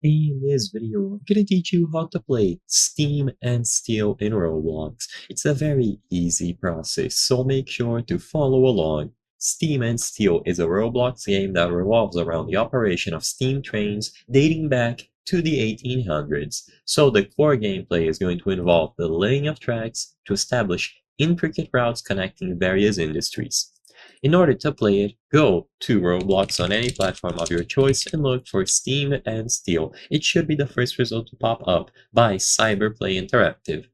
In this video, I'm gonna teach you how to play Steam and Steel in Roblox. It's a very easy process, so make sure to follow along. Steam and Steel is a Roblox game that revolves around the operation of steam trains dating back to the 1800s. So the core gameplay is going to involve the laying of tracks to establish intricate routes connecting various industries. In order to play it, go to Roblox on any platform of your choice and look for Steam and Steel. It should be the first result to pop up by Cyberplay Interactive.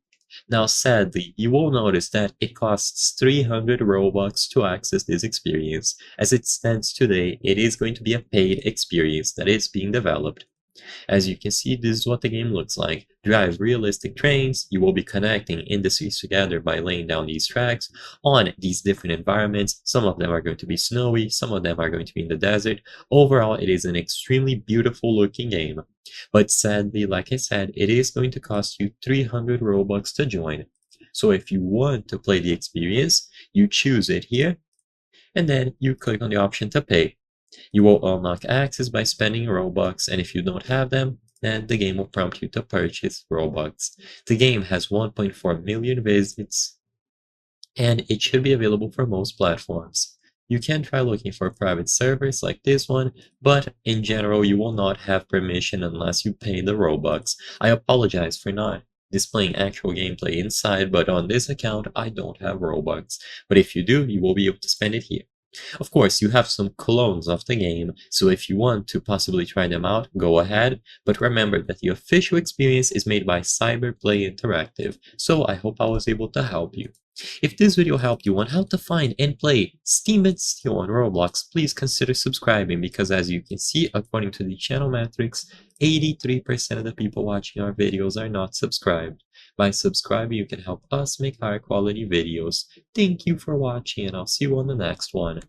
Now sadly, you will notice that it costs 300 Robux to access this experience. As it stands today, it is going to be a paid experience that is being developed. As you can see, this is what the game looks like. Drive realistic trains, you will be connecting industries together by laying down these tracks on these different environments. Some of them are going to be snowy, some of them are going to be in the desert. Overall, it is an extremely beautiful looking game. But sadly, like I said, it is going to cost you 300 Robux to join. So if you want to play the experience, you choose it here, and then you click on the option to pay. You will unlock access by spending Robux, and if you don't have them, then the game will prompt you to purchase Robux. The game has 1.4 million visits, and it should be available for most platforms. You can try looking for private servers like this one, but in general you will not have permission unless you pay the Robux. I apologize for not displaying actual gameplay inside, but on this account I don't have Robux. But if you do, you will be able to spend it here. Of course, you have some clones of the game, so if you want to possibly try them out, go ahead, but remember that the official experience is made by Cyberplay Interactive, so I hope I was able to help you. If this video helped you on how to find and play Steam and Steel on Roblox, please consider subscribing because as you can see, according to the channel metrics, 83% of the people watching our videos are not subscribed. By subscribing, you can help us make higher quality videos. Thank you for watching and I'll see you on the next one.